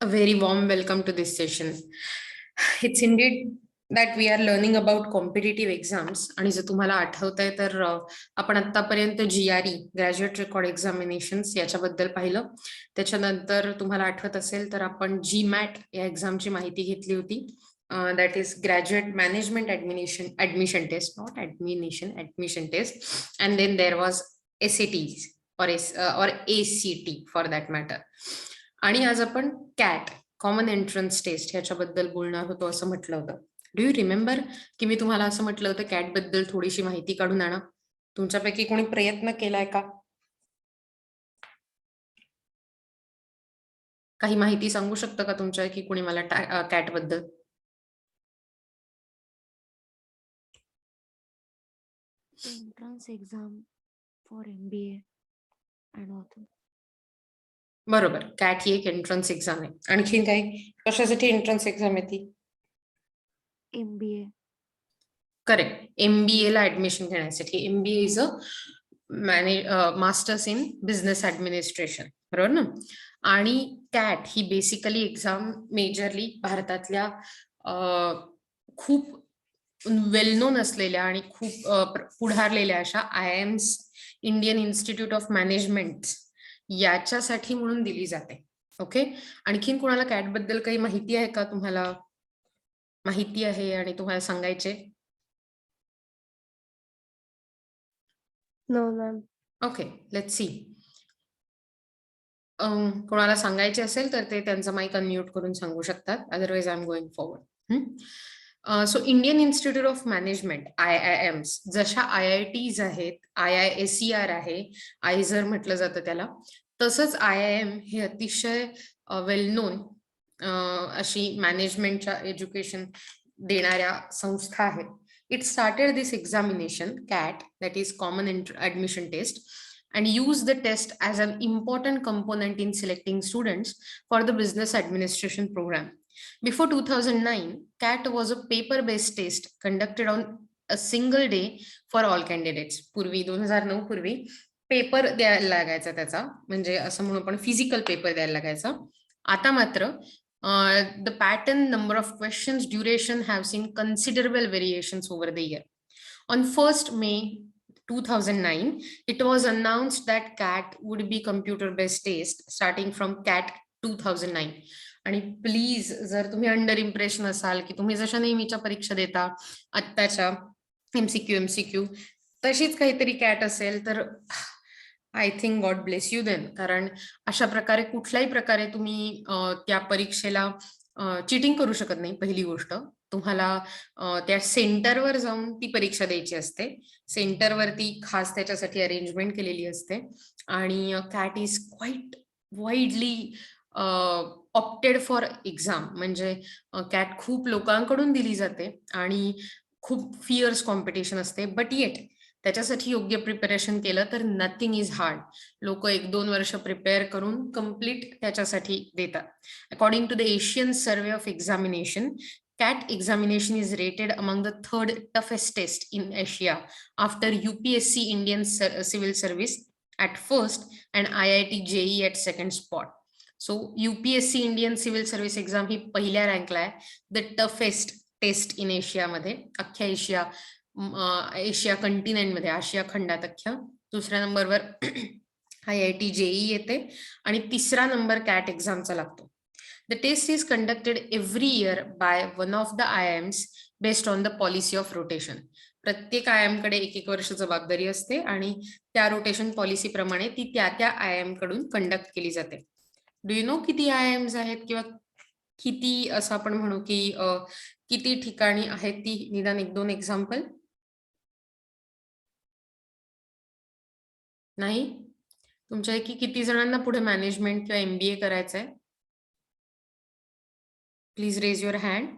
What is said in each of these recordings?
A very warm welcome to this session. It's indeed that we are learning about competitive exams. आणि जर तुम्हाला आठवतंय तर आपण आतापर्यंत GRE ग्रॅज्युएट रेकॉर्ड एक्झामिनेशन्स याच्याबद्दल पाहिलं. त्याच्यानंतर तुम्हाला आठवत असेल तर आपण GMAT या एक्झामची माहिती घेतली होती. That is graduate management admission test, not admission test. And then there was SATs or ACT for that matter. आणि आज आपण कॅट कॉमन एंट्रन्स टेस्ट ह्याच्याबद्दल बोलणार होतो असं म्हटलं होतं. डू यू रिमेंबर की मी तुम्हाला असं म्हटलं होतं कॅट बद्दल थोडीशी माहिती काढून आणा? तुमच्यापैकी कोणी प्रयत्न केलाय का? काही माहिती सांगू शकतं का तुमच्या की कोणी मला कॅट बद्दल? Entrance exam for MBA and author. बरोबर, कॅट ही एक एंट्रन्स एक्झाम आहे. आणखीन काही कशासाठी एंट्रन्स एक्झाम आहे ती? MBA. करेक्ट, MBA ला ऍडमिशन घेण्यासाठी. MBA is a masters in business administration, बरोबर ना? आणि कॅट ही बेसिकली एक्झाम मेजरली भारतातल्या खूप वेल नोन असलेल्या आणि खूप पुढारलेल्या अशा IIMs, Indian institute of management याच्यासाठी म्हणून दिली जाते. ओके, आणखीन कोणाला कॅट बद्दल काही माहिती आहे का? तुम्हाला माहिती आहे आणि तुम्हाला सांगायचे? No ma'am. Okay, let's see. कोणाला सांगायचे असेल तर ते त्यांचा माईक अनम्यूट करून सांगू शकतात. Otherwise I am going forward. So Indian institute of management IIMs जशा IITs आहेत, IISER आहे, आयझर म्हटलं जातं त्याला, तसंच IIM हे अतिशय वेल नोन अशी मॅनेजमेंटच्या एज्युकेशन देणाऱ्या संस्था आहेत. It started this examination, CAT, that is Common Admission Test, and use the test as an important component in selecting students for the business administration program. Before 2009, CAT was a paper-based test conducted on a single day for all candidates. पूर्वी 2009 पूर्वी paper द्यायला लागायचा त्याचा, म्हणजे असं म्हणून आपण physical paper द्यायला लागायचा. आता मात्र the pattern, number of questions, duration have seen considerable variations over the year. On 1st May 2009, it was announced that CAT would be computer-based test starting from CAT 2009. आणि प्लीज जर तुम्ही under impression असाल की तुम्ही जशा नेहमीच्या परीक्षा देता आत्ताच्या MCQ तशीच काहीतरी कॅट असेल तर I think God bless you then. कारण अशा प्रकारे कुठल्याही प्रकारे तुम्ही त्या परीक्षेला चिटिंग करू शकत नाही. पहिली गोष्ट, तुम्हाला त्या सेंटरवर जाऊन ती परीक्षा द्यायची असते. सेंटरवरती खास त्याच्यासाठी अरेंजमेंट केलेली असते. आणि cat is quite widely opted for exam. म्हणजे कॅट खूप लोकांकडून दिली जाते आणि खूप फिअर्स कॉम्पिटिशन असते. बट येट त्याच्यासाठी योग्य प्रिपरेशन केलं तर नथिंग इज हार्ड. लोक 1-2 वर्ष प्रिपेअर करून कम्प्लीट त्याच्यासाठी देतात. According to the Asian survey of examination, CAT examination is rated among the 3rd toughest test in Asia after UPSC Indian Civil Service at first and IIT JEE at second spot. So UPSC Indian Civil Service exam ही पहिल्या रँकला आहे. The toughest test in Asia मध्ये, अख्ख्या Asia कंटिनेंटमध्ये, आशिया खंडात अख्ख्या. दुसऱ्या नंबरवर IIT JEE येते आणि तिसरा नंबर कॅट एक्झामचा लागतो. The test is conducted every year by one of the IIMs based on the policy of rotation. प्रत्येक IIM कडे 1-1 वर्ष जबाबदारी असते आणि त्या रोटेशन पॉलिसी प्रमाणे ती त्या IIM कडून कंडक्ट केली जाते. डू यू नो किती IIMs आहेत किंवा किती असं आपण म्हणू की किती ठिकाणी आहेत ती? निदान 1-2 एक्झाम्पल. नाही? तुमच्यापैकी किती जणांना पुढे मॅनेजमेंट किंवा MBA करायचंय? Please raise your hand.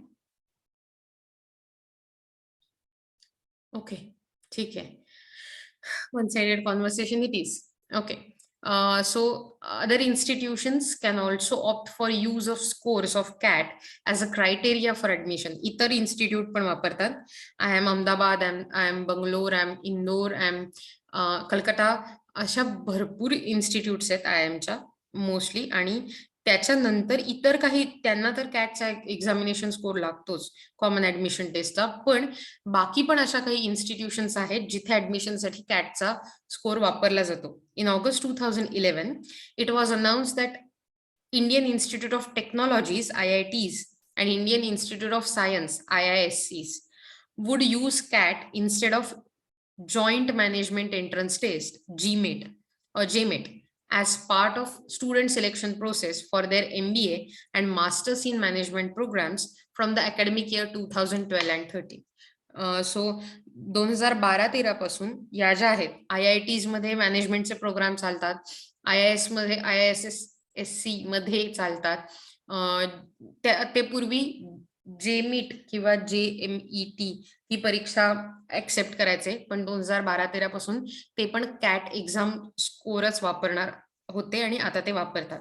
Okay, ठीक आहे. One-sided conversation it is. Okay. So other institutions can also opt for use of scores of CAT as a criteria for admission. इतर institute पण वापरतात. I am Ahmedabad, I am Bangalore, I am Indore, I am Calcutta, अशा भरपूर institutes आहेत IIMच्या mostly. आणि त्याच्यानंतर इतर काही त्यांना तर कॅटचा एक्झामिनेशन स्कोर लागतोच, कॉमन ऍडमिशन टेस्टचा, पण बाकी पण अशा काही इन्स्टिट्यूशन्स आहेत जिथे ऍडमिशनसाठी कॅटचा स्कोर वापरला जातो. In August 2011 it was announce that Indian institute of technologies IITs and Indian Institute of Science IISCs would use CAT instead of Joint Management Entrance Test GMAT or JMAT as part of student selection process for their MBA and Masters in Management programs from the academic year 2012 and 13. So 2012-13 पासून या ज्या आहेत IITs मध्ये मॅनेजमेंटचे programme चालतात, IIS मध्ये IISC मध्ये चालतात. ते पूर्वी JMET किंवा JMET ही परीक्षा ऍक्सेप्ट करायचे, पण 2012-13 पासून ते पण कॅट एक्झाम स्कोरच वापरणार होते आणि आता ते वापरतात.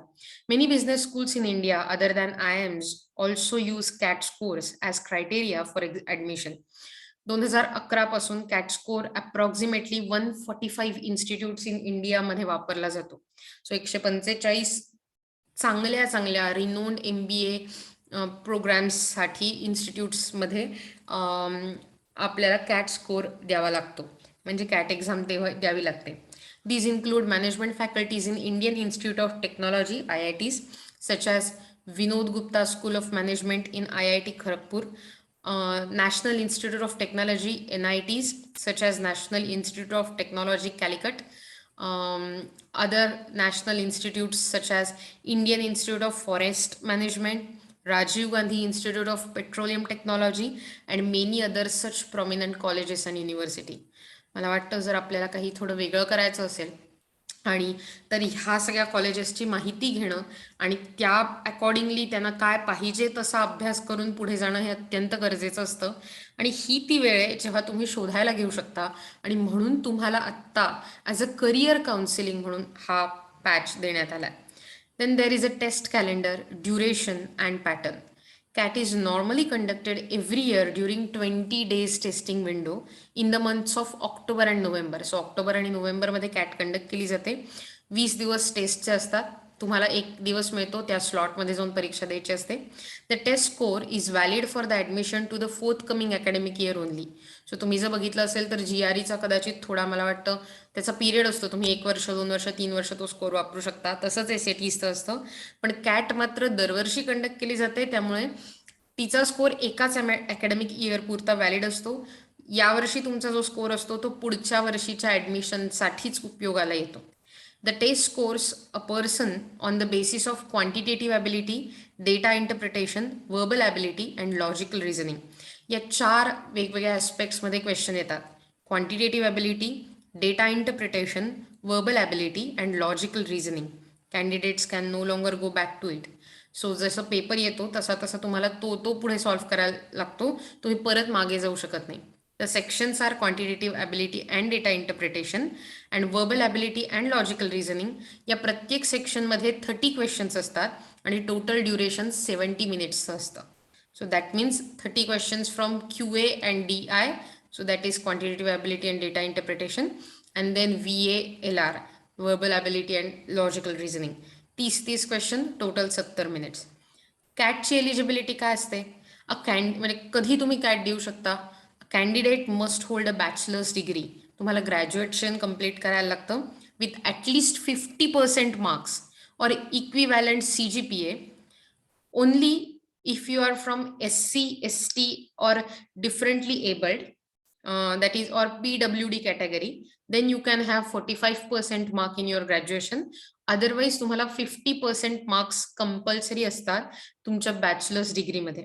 Many business schools in India other than IIMs also use cat scores as criteria for admission. 2011 पासून cat score approximately 145 institutes in इंडियामध्ये वापरला जातो. सो 145 चांगल्या रिनोन्ड MBA प्रोग्राम्ससाठी इन्स्टिट्यूट्समध्ये आपल्याला कॅट स्कोर द्यावा लागतो, म्हणजे कॅट एक्झाम तेव्हा द्यावी लागते. These include management faculties in Indian Institute of Technology IITs such as Vinod Gupta School of Management in IIT Kharagpur, National Institute of Technology NITs such as National Institute of Technology Calicut, other national institutes such as Indian Institute of Forest Management, Rajiv Gandhi Institute of Petroleum Technology and many other such prominent colleges and university. मला वाटतं जर आपल्याला काही थोडं वेगळं करायचं असेल आणि तर ह्या सगळ्या कॉलेजेसची माहिती घेणं आणि त्या अकॉर्डिंगली त्यांना काय पाहिजे तसा अभ्यास करून पुढे जाणं हे अत्यंत गरजेचं असतं. आणि ही ती वेळ आहे जेव्हा तुम्ही शोधायला घेऊ शकता, आणि म्हणून तुम्हाला आत्ता ॲज अ करिअर काउन्सिलिंग म्हणून हा पॅच देण्यात आला. Then there is a test calendar, duration and pattern. CAT is normally conducted every year during 20 days testing window in the months of October and November. So October आणि नोव्हेंबरमध्ये CAT conduct केली जाते. 20 दिवस टेस्टचे असतात. तुम्हाला 1 दिवस मिळतो त्या स्लॉटमध्ये जाऊन परीक्षा द्यायची असते. The test score is valid for the admission to the forthcoming academic year only. So तुम्ही जर बघितलं असेल तर GREचा कदाचित थोडा मला वाटतं त्याचा पिरियड असतो, तुम्ही 1 वर्ष 2 वर्ष 3 वर्ष तो स्कोर वापरू शकता. तसंच SATचं असतं, पण CAT मात्र दरवर्षी कंडक्ट केली जाते, त्यामुळे तिचा स्कोर एकाच अकॅडमिक इयर पुरता व्हॅलिड असतो. यावर्षी तुमचा जो स्कोर असतो तो पुढच्या वर्षीच्या ॲडमिशनसाठीच उपयोगाला येतो. The test scores a person on the basis of quantitative ability, data interpretation, verbal ability and logical reasoning. या 4 वेगवेगळ्या ॲस्पेक्ट्समध्ये क्वेश्चन येतात. Quantitative ability, data interpretation, verbal ability and logical reasoning. Candidates can no longer go back to it. So जसं paper येतो तसा तुम्हाला तो पुढे सॉल्व्ह करायला लागतो, तुम्ही परत मागे जाऊ शकत नाही. The sections are quantitative ability and data interpretation and verbal ability and logical reasoning. या प्रत्येक सेक्शनमध्ये 30 क्वेश्चन्स असतात आणि टोटल ड्युरेशन 70 मिनिट्सचं असतं. So that means 30 questions from QA and DI. So that is quantitative ability and data interpretation, and then VALR, verbal ability and logical reasoning. 30 question, total 70 minutes. कॅटची eligibility काय असते? म्हणजे कधी तुम्ही CAT देऊ शकता? Candidate must hold a bachelor's degree. तुम्हाला graduation complete करायला लागतं विथ ॲटलिस्ट 50% मार्क्स और equivalent CGPA. Only if you are from SC, ST or differently abled, that is or PWD category, then you can have 45% mark in your graduation. Otherwise तुम्हाला 50% marks compulsory असतात तुमच्या bachelors डिग्रीमध्ये.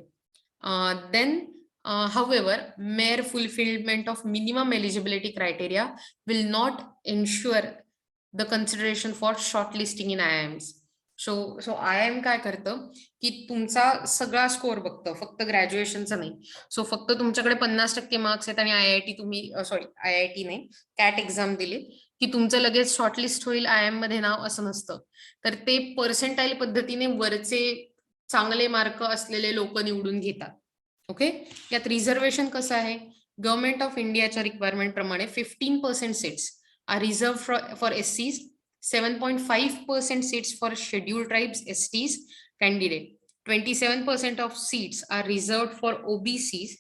Then however, mere fulfillment of minimum eligibility criteria will not ensure the consideration for shortlisting in IIMs. So IIM काय करतं की तुमचा सगळा score बघतं, फक्त ग्रॅज्युएशनचा नाही. सो फक्त तुमच्याकडे 50% मार्क्स आहेत आणि IIT नाही, कॅट एक्झाम दिली की तुमचं लगेच शॉर्टलिस्ट होईल IIM मध्ये नाव, असं नसतं. तर ते पर्सेंटाईल पद्धतीने वरचे चांगले मार्क असलेले लोक निवडून घेतात. ओके. यात रिझर्वेशन कसं आहे? गव्हर्नमेंट ऑफ इंडियाच्या रिक्वायरमेंट प्रमाणे 15% seats are reserve for SCs, 7.5% seats for scheduled tribes STs candidate. 27% of seats are reserved for OBCs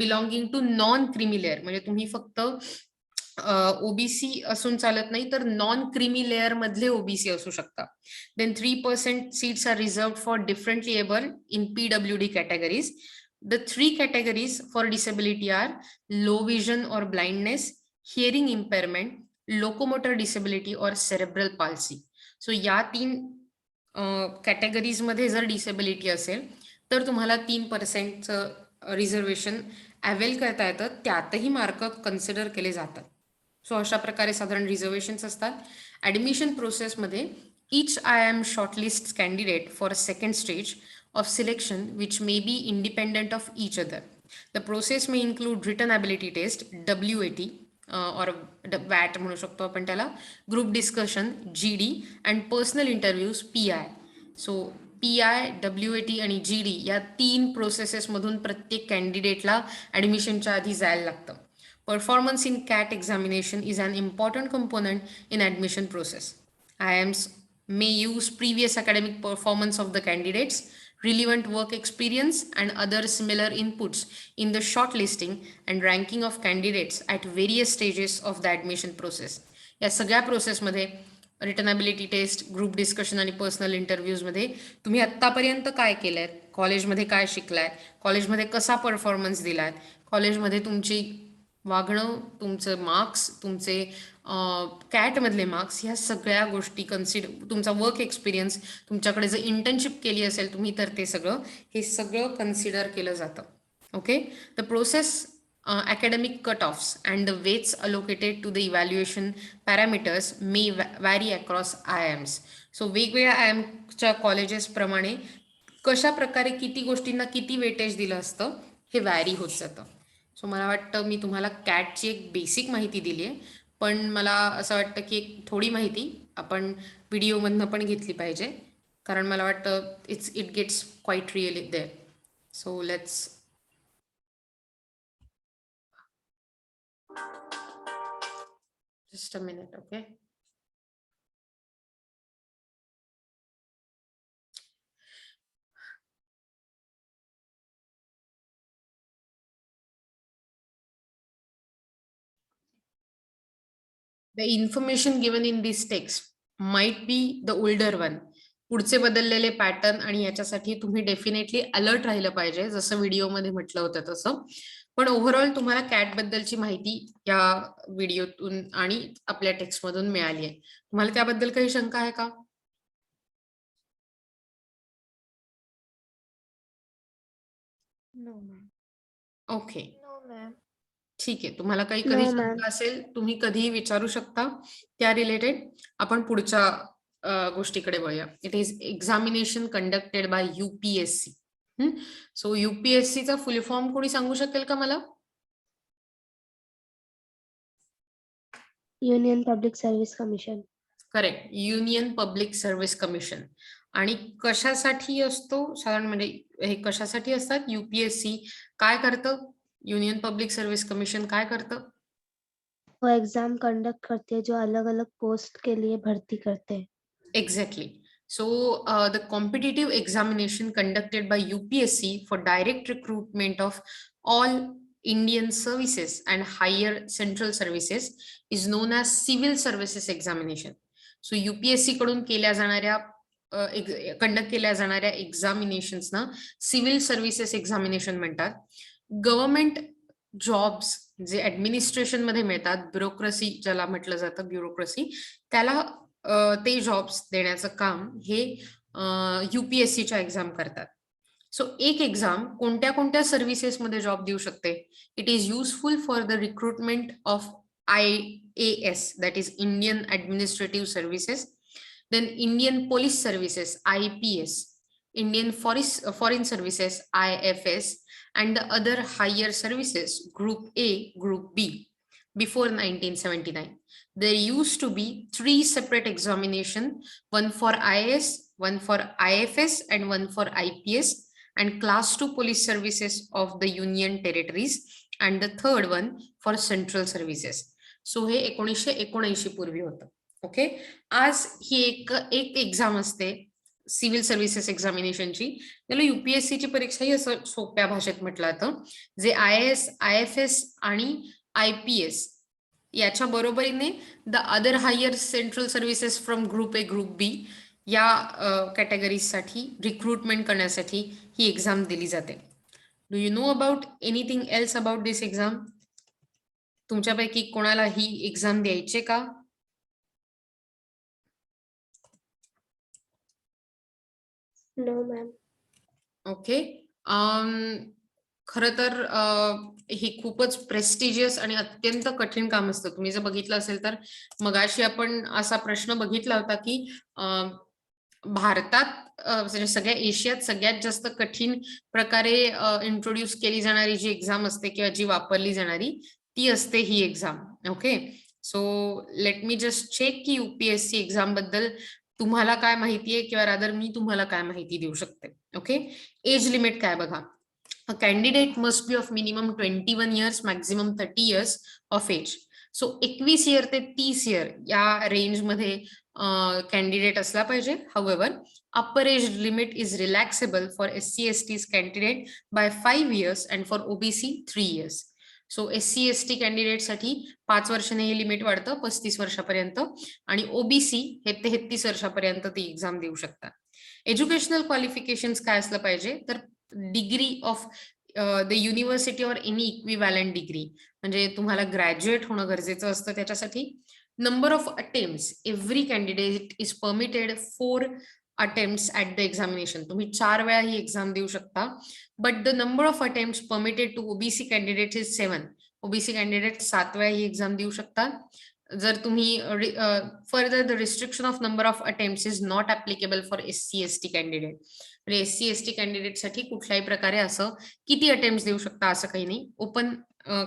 belonging to non creamy layer. म्हणजे तुम्ही फक्त ओबीसी असून चालत नाही तर नॉन क्रीमी लेअर मधले ओबीसी असू शकता. Then 3% seats are reserved for differently able in PWD categories. The 3 categories for disability are low vision or blindness, hearing impairment, locomotor disability or cerebral palsy. So या 3 categories मध्ये जर disability असेल तर तुम्हाला 3% reservation avail करता येतं. त्यातही mark consider केले जातात. सो अशा प्रकारे साधारण रिझर्वेशन्स असतात. ॲडमिशन प्रोसेसमध्ये each IIM shortlists candidate for a second stage of selection which may be independent of each other. The process may include written ability test, WAT, or VAT म्हणू शकतो आपण त्याला, group discussion GD and personal interviews PI. So PI, WAT आणि GD या 3 प्रोसेसेसमधून प्रत्येक कॅन्डिडेटला ॲडमिशनच्या आधी जायला लागतं. Performance in CAT examination is an important component in admission process. IIMs may use previous academic performance of the candidates, relevant work experience, and other similar inputs in the shortlisting and ranking of candidates at various stages of the admission process. या सगळ्या प्रोसेसमध्ये written ability test, group discussion आणि personal इंटरव्ह्यूजमध्ये तुम्ही आत्तापर्यंत काय केलं आहे, कॉलेजमध्ये काय शिकलाय, कॉलेजमध्ये कसा परफॉर्मन्स दिलाय, कॉलेजमध्ये तुमची वागणं, तुमचं मार्क्स, तुमचे कॅटमधले मार्क्स, ह्या सगळ्या गोष्टी तुमचा वर्क एक्सपिरियन्स, तुमच्याकडे जर इंटर्नशिप केली असेल तुम्ही तर ते सगळं कन्सिडर केलं जातं. Okay. The process academic cutoffs and the weights allocated to the evaluation parameters may vary across IIMs. So वेगवेगळ्या IIMच्या कॉलेजेस प्रमाणे कशा प्रकारे किती गोष्टींना किती वेटेज दिलं असतं हे व्हॅरी होत जातं. सो मला वाटतं मी तुम्हाला कॅटची एक बेसिक माहिती दिली आहे, पण मला असं वाटतं की एक थोडी माहिती आपण व्हिडिओमधनं पण घेतली पाहिजे, कारण मला वाटतं it gets quite really there. So let's just a minute, okay? The information given in this text might be the older one. पुढचे बदललेले पॅटर्न आणि याच्यासाठी तुम्ही डेफिनेटली अलर्ट राहिलं पाहिजे, जसं व्हिडिओमध्ये म्हटलं होतं तसं. पण ओव्हरऑल तुम्हाला कॅट बद्दलची माहिती या व्हिडिओतून आणि आपल्या टेक्स्टमधून मिळाली आहे. तुम्हाला त्याबद्दल काही शंका आहे का? No, ma'am. Okay, No, ma'am. ठीक आहे. तुम्हाला काही No, कधी ma'am. शंका असेल तुम्ही कधीही विचारू शकता. त्या रिलेटेड आपण पुढच्या गोष्टीकडे वळूया. It is examination conducted by UPSC. So UPSCचा फुल फॉर्म कोणी सांगू शकेल का मला? Union Public Service Commission. Correct, union public service commission. आणि कशासाठी असतो साधारण, म्हणजे हे कशासाठी असतात? UPSC काय करतं? युनियन पब्लिक सर्व्हिस कमिशन काय करतं? वो एग्जाम कंडक्ट करते हैं जो अलग अलग पोस्ट के लिए भर्ती करते हैं. Exactly. So the competitive examination conducted by UPSC for direct recruitment of all Indian services and higher central services is known as civil services examination. So UPSC कडून केल्या जाणाऱ्या कंडक्ट केल्या जाणाऱ्या एक्झामिनेशन्स ना सिव्हिल सर्व्हिसेस एक्झामिनेशन म्हणतात. Government jobs जे administration मध्ये मिळतात, ब्युरोक्रेसी ज्याला म्हटलं जातं, ब्युरोक्रेसी, त्याला ते जॉब्स देण्याचं काम हे UPSCच्या एक्झाम करतात. सो एक एक्झाम कोणत्या कोणत्या सर्व्हिसेसमध्ये जॉब देऊ शकते? It is useful for the recruitment of IAS, that is Indian administrative services, then Indian police services IPS, Indian foreign services IFS, and the other higher services Group A, Group B. Before 1979, there used to be 3 separate examinations, one for IAS, one for IFS, and one for IPS, and class 2 police services of the union territories, and the third one for central services. So हे 1979 पूर्वी होतं. Okay. आज ही एक exam असते civil services एक्झामिनेशनची. त्याला UPSC ची परीक्षा ही असं सोप्या भाषेत म्हटलं जातं. जे IAS, IFS आणि IPS याच्या बरोबरीने the other higher central services from group A, group B या कॅटेगरीजसाठी रिक्रुटमेंट करण्यासाठी ही एक्झाम दिली जाते. Do you know about anything else about this exam? तुमच्यापैकी कोणाला ही एक्झाम द्यायचे का? No ma'am. ओके. खरं तर ही खूपच प्रेस्टिजियस आणि अत्यंत कठीण काम असतं. तुम्ही जर बघितलं असेल तर मगाशी आपण असा प्रश्न बघितला होता की भारतात म्हणजे सगळ्या एशियात सगळ्यात जास्त कठीण प्रकारे इंट्रोड्यूस केली जाणारी जी एक्झाम असते किंवा जी वापरली जाणारी ती असते ही exam. Okay. So let me just check की UPSC एक्झाम बद्दल तुम्हाला काय माहिती आहे किंवा रादर मी तुम्हाला काय माहिती देऊ शकते. ओके. एज लिमिट काय बघा. A candidate must be of minimum 21 years, maximum 30 years of age. So 21 year ते 30 year या रेंजमध्ये कॅन्डिडेट असला पाहिजे. However, upper age limit is relaxable for SC/STs candidate by 5 years and for OBC 3 years. So SC/ST candidate साठी 5 वर्षाने हे limit वाढतं 35 वर्षापर्यंत आणि OBC हे 33 वर्षापर्यंत ती एक्झाम देऊ शकतात. एज्युकेशनल क्वालिफिकेशन्स काय असलं पाहिजे तर degree of the university or any equivalent degree म्हणजे तुम्हाला ग्रॅज्युएट होणं गरजेचं असतं त्याच्यासाठी. Number of attempts every candidate is permitted 4 attempts at the examination. तुम्ही 4 वेळा ही एक्झाम देऊ शकता. But the number of attempts permitted to OBC candidate is 7. OBC candidate 7 वेळा ही एक्झाम देऊ शकतात. जर तुम्ही further the restriction of number of attempts is not applicable for SC/ST candidate. म्हणजे SC/ST कॅन्डिडेटसाठी कुठल्याही प्रकारे असं किती अटेम्प्ट देऊ शकता असं काही नाही. ओपन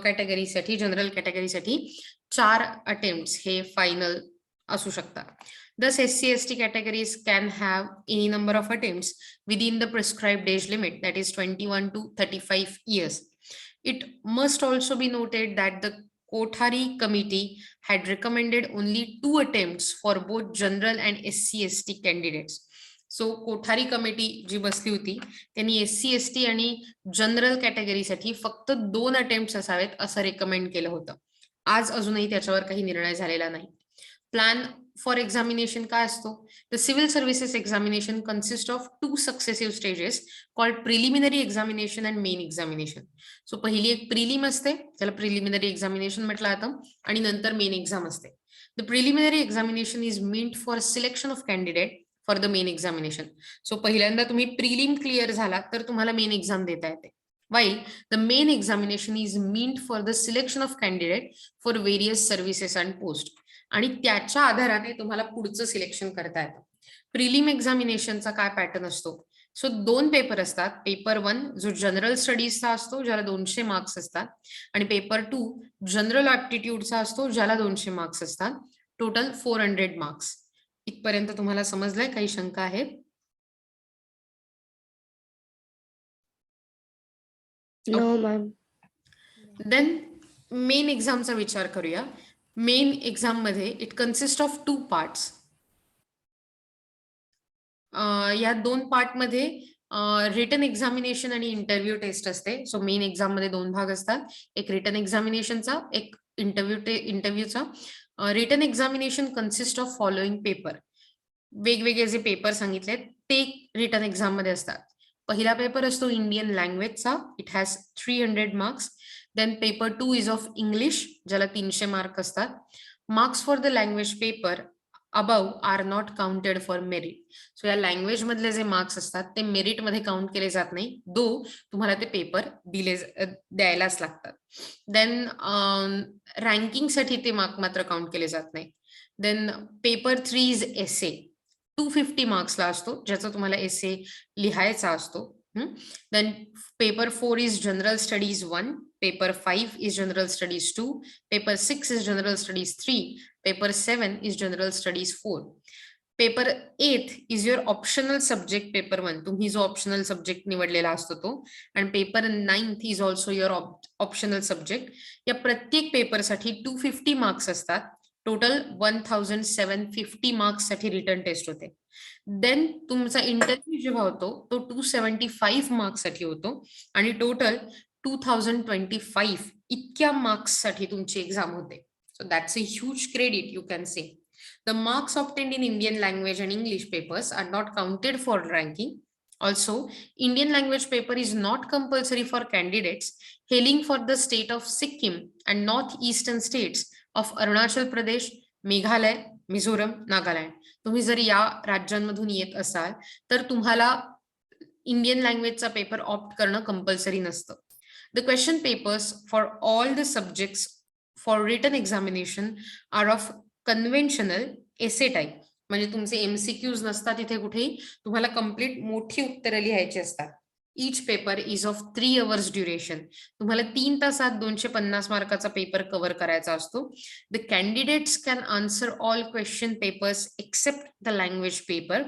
कॅटेगरीसाठी जनरल कॅटेगरीसाठी 4 अटेम्प्ट्स हे फायनल असू शकतात. Thus, SC/ST categories can have any number of attempts within the prescribed age limit, that is 21 to 35 years. It must also be noted that the Kothari committee had recommended only 2 attempts for both general and SC/ST candidates. So Kothari committee जी बसली होती त्यांनी SC/ST आणि general कॅटेगरीसाठी फक्त 2 attempts असावेत असं recommend केलं होतं. आज अजूनही त्याच्यावर काही निर्णय झालेला नाही. प्लॅन फॉर एक्झामिनेशन काय असतो? The civil services examination consist of 2 successive stages called preliminary examination and main examination. So पहिली एक प्रिलिम असते त्याला प्रिलिमिनरी एक्झामिनेशन म्हटलं जातं आणि नंतर मेन एक्झाम असते. The preliminary examination is meant for selection of candidate for the main examination. So पहिल्यांदा तुम्ही प्रिलिम क्लिअर झाला तर तुम्हाला मेन एक्झाम देता येते. While the main examination is meant for the selection of candidate for various services and post. आणि त्याच्या आधाराने तुम्हाला पुढचं सिलेक्शन करता येतं. प्रिलिम एक्झामिनेशनचा काय पॅटर्न असतो? सो 2 पेपर असतात. पेपर 1 जो जनरल स्टडीजचा असतो ज्याला 200 मार्क्स असतात आणि पेपर 2 जनरल ऍप्टिट्यूडचा असतो ज्याला 200 मार्क्स असतात. Total 400 marks. इथपर्यंत तुम्हाला समजलंय? काही शंका आहे? No ma'am. देन मेन एक्झामचा विचार करूया. मेन एक्झाम मध्ये इट कन्सिस्ट ऑफ 2 पार्ट्स. या 2 पार्ट मध्ये रिटन एक्झामिनेशन आणि इंटरव्ह्यू टेस्ट असते. सो मेन एक्झाम मध्ये 2 भाग असतात. एक रिटन एक्झामिनेशनचा, एक इंटरव्ह्यूचा. Written examination consist of following paper. वेगवेगळे जे पेपर सांगितले ते रिटन एक्झाम मध्ये असतात. पहिला पेपर असतो इंडियन लँग्वेजचा. It has 300 marks. Then paper 2 is of English ज्याला 300 मार्क असतात. Marks for the language paper above are not counted for merit. So या लँग्वेज मधले जे मार्क्स असतात ते मेरिट मध्ये काउंट केले जात नाही. दो तुम्हाला ते पेपर द्यायलाच लागतात. देन रँकिंगसाठी ते मार्क मात्र काउंट केले जात नाही. Then paper 3 is essay. 250 मार्क्सला असतो ज्याचा तुम्हाला एसे लिहायचा असतो. Then paper 4 is general studies 1. Paper 5 is general studies 2. Paper 6 is general studies 3. Paper 7 is general studies 4. Paper 8 is your optional subject paper 1. तुम्ही जो ऑप्शनल सब्जेक्ट निवडलेला असतो तो. आणि paper 9th is also your optional subject. या प्रत्येक पेपरसाठी 250 marks असतात. Total 1750 marks साठी रिटर्न टेस्ट होते. देन तुमचा इंटरव्ह्यू जेव्हा होतो तो 275 मार्क्स साठी होतो आणि टोटल 2025 इतक्या मार्क्स साठी तुमची एक्झाम होते. So that's a huge credit you can say. The marks obtained in Indian language and English papers are not counted for ranking. Also, Indian language paper is not compulsory for candidates hailing for the state of Sikkim and northeastern states of Arunachal Pradesh, Meghalaya, Mizoram, Nagaland. तुम्ही जर या राज्यांमधून येत असाल तर तुम्हाला Indian लँग्वेजचा paper opt करणं compulsory नसतं. The question papers for all the subjects for written examination are of conventional essay type. म्हणजे तुमचे एमसीक्यूज नसतात इथे कुठेही, तुम्हाला कंप्लीट मोठी उत्तरं लिहायची असतात. Each paper is of 3 hours duration. तुम्हाला 3 तासात 250 मार्काचा पेपर कव्हर करायचा असतो. The candidates can answer all question papers except the language paper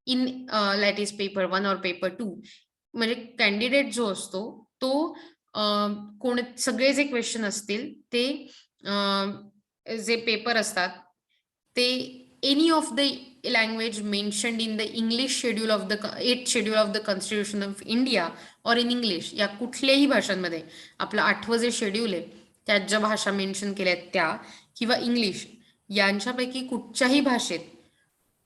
in that is paper 1 और पेपर 2. म्हणजे कॅन्डिडेट जो असतो तो कोण सगळे जे क्वेश्चन असतील ते जे पेपर असतात ते any of the language mentioned in the English schedule of the 8th schedule of the constitution of India और इन इंग्लिश, या कुठल्याही भाषांमध्ये आपलं 8वं जे शेड्यूल आहे त्यात ज्या भाषा मेन्शन केल्या आहेत त्या किंवा इंग्लिश यांच्यापैकी कुठच्याही भाषेत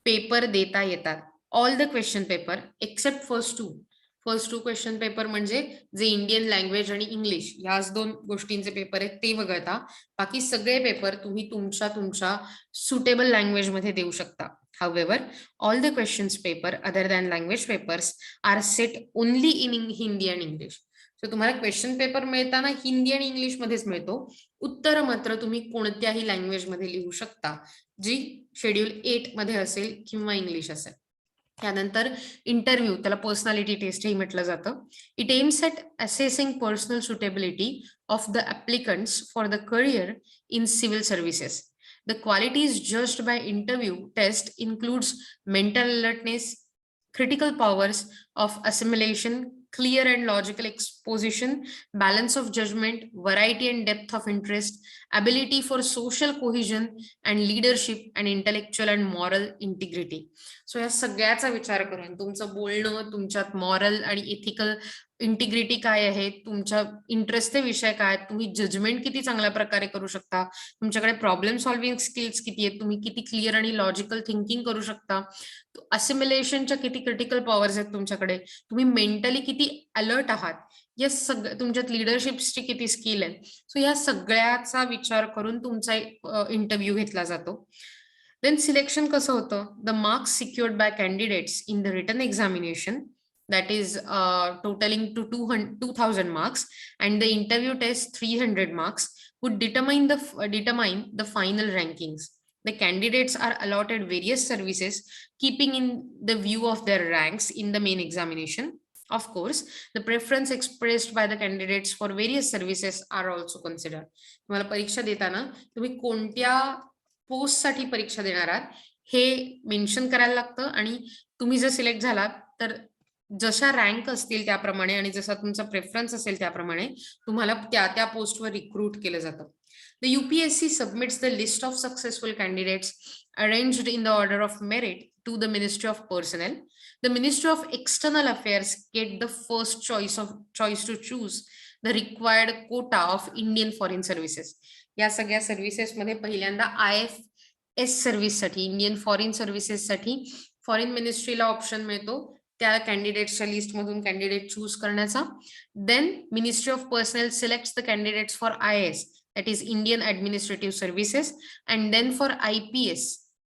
पेपर देता येतात. All the question paper except first two question paper म्हणजे जे इंडियन लँग्वेज आणि इंग्लिश याच 2 गोष्टींचे पेपर आहेत ते वगळता बाकी सगळे पेपर तुम्ही तुमच्या सुटेबल लँग्वेज मध्ये देऊ शकता. However, all the questions paper other than language papers are set only in Hindi and English. So तुम्हाला क्वेश्चन पेपर मिळताना हिंदी आणि इंग्लिश मध्येच मिळतो. उत्तर मात्र तुम्ही कोणत्याही लँग्वेज मध्ये लिहू शकता जी शेड्यूल 8 मध्ये असेल किंवा इंग्लिश असेल. त्यानंतर इंटरव्ह्यू, त्याला पर्सनॅलिटी टेस्ट ही म्हटलं जातं. It aims at assessing personal suitability of the applicants for the career in civil services. The qualities judged by interview test includes mental alertness, critical powers of assimilation, clear and logical exposition, balance of judgment, variety and depth of interest, ability for social cohesion and leadership, and intellectual and moral integrity. So या सगळ्याचा विचार करून तुमचं बोलणं, तुमच्यात moral आणि ethical integrity काय आहे, तुमच्या इंटरेस्टचे विषय काय आहेत, तुम्ही जजमेंट किती चांगल्या प्रकारे करू शकता, तुमच्याकडे प्रॉब्लेम सॉल्व्हिंग स्किल्स किती आहेत, तुम्ही किती क्लिअर आणि लॉजिकल थिंकिंग करू शकता, असिमिलेशनच्या किती क्रिटिकल पॉवर्स आहेत तुमच्याकडे, तुम्ही मेंटली किती अलर्ट आहात, या सगळ्या तुमच्यात लिडरशिपची किती स्किल आहे. सो या सगळ्याचा विचार करून तुमचा इंटरव्ह्यू घेतला जातो. Then selection कसं होतं? The marks secured by candidates in the written examination, that is totaling to 2000 marks, and the interview test 300 marks would determine the final rankings. The candidates are allotted various services keeping in the view of their ranks in the main examination. Of course, the preference expressed by the candidates for various services are also considered. तुम्हाला परीक्षा देताना तुम्ही कोणत्या पोस्टसाठी परीक्षा देणार आहात हे mention करायला लागतं आणि तुम्ही जर सिलेक्ट झालात तर जशा रँक असतील त्याप्रमाणे आणि जसा तुमचा प्रेफरन्स असेल त्याप्रमाणे तुम्हाला त्या पोस्टवर रिक्रूट केलं जातं. The UPSC submits the list of successful candidates arranged in the order of merit to the Ministry of Personnel. The Ministry of External Affairs get the first choice to choose the required quota of Indian foreign services. या सगळ्या services मध्ये पहिल्यांदा IFS सर्व्हिससाठी, Indian foreign सर्व्हिसेससाठी foreign मिनिस्ट्रीला option मिळतो त्या कॅन्डिडेट्सच्या लिस्टमधून कॅन्डिडेट चूज करण्याचा. Then ministry of personnel selects the candidates for IAS, that is Indian Administrative Services, and then for IPS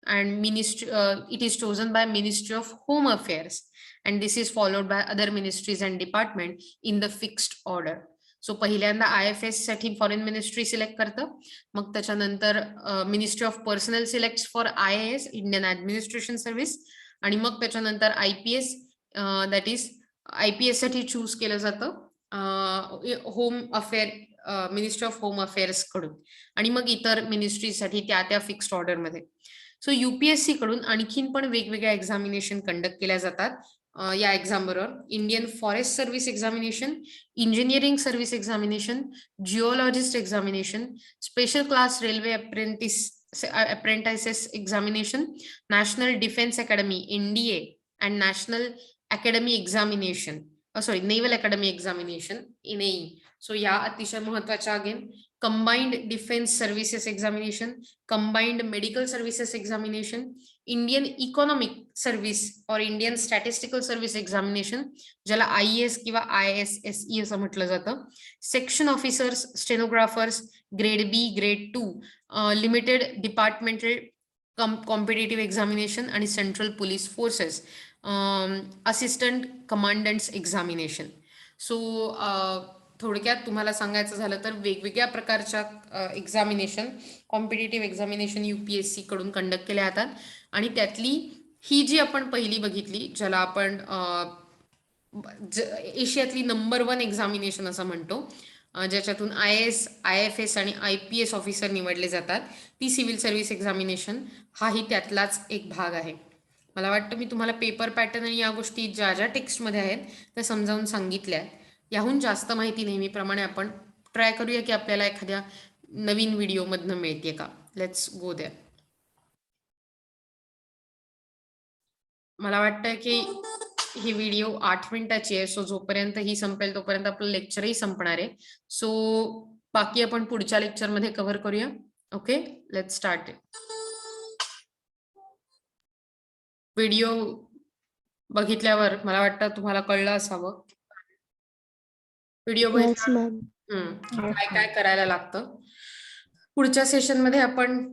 and ministry it is chosen by Ministry of Home Affairs, and this is followed by other ministries and department in the fixed order. So पहिल्यांदा IFS साठी foreign ministry select करतं, मग त्याच्यानंतर ministry of personal select for IAS Indian administration service, आणि मग त्याच्यानंतर IPS that is IPS साठी choose केलं जातं home affair ministry of home affairs कडून, आणि मग इतर मिनिस्ट्रीसाठी त्या फिक्स्ड ऑर्डरमध्ये. सो UPSC कडून आणखीन पण वेगवेगळ्या एक्झामिनेशन कंडक्ट केल्या जातात. या एक्झाम बरोबर Indian forest service examination, engineering service examination, geologist examination, special class railway apprentice apprentices examination, National Defense Academy NDA and National Academy Examination, Naval Academy Examination NAE. So या अतिशय महत्वाच्या again, combined defence services examination, combined medical services examination, Indian economic service और Indian statistical service examination, ज्याला IAS किंवा ISSE असं म्हटलं जातं, section officers, stenographers, grade B, grade 2, limited departmental competitive examination आणि central police forces assistant commandants examination. So थोडक्यात तुम्हाला सांगायचं झालं तर वेगवेगळ्या प्रकारच्या एक्झामिनेशन, कॉम्पिटेटिव्ह एक्झामिनेशन UPSC कडून कंडक्ट केल्या जातात आणि त्यातली ही जी आपण पहिली बघितली, ज्याला आपण एशियातली नंबर 1 एक्झामिनेशन असं म्हणतो, ज्याच्यातून IAS, IFS आणि IPS ऑफिसर निवडले जातात, ती सिव्हिल सर्व्हिस एक्झामिनेशन हाही त्यातलाच एक भाग आहे. मला वाटतं मी तुम्हाला पेपर पॅटर्न आणि या गोष्टी ज्या ज्या टेक्स्टमध्ये आहेत त्या समजावून सांगितल्या. याहून जास्त माहिती नेहमीप्रमाणे आपण ट्राय करूया की आपल्याला एखाद्या नवीन व्हिडिओमधनं मिळते का. Let's go there. मला वाटतं की ही व्हिडिओ 8 मिनिटाची आहे. सो जोपर्यंत ही संपेल तोपर्यंत आपलं लेक्चरही संपणार आहे. सो बाकी आपण पुढच्या लेक्चरमध्ये कव्हर करूया. Okay, let's start it. Video बघितल्यावर मला वाटतं तुम्हाला कळलं असावं व्हिडिओ Yes, ma'am. काय काय करायला लागतं. पुढच्या सेशनमध्ये आपण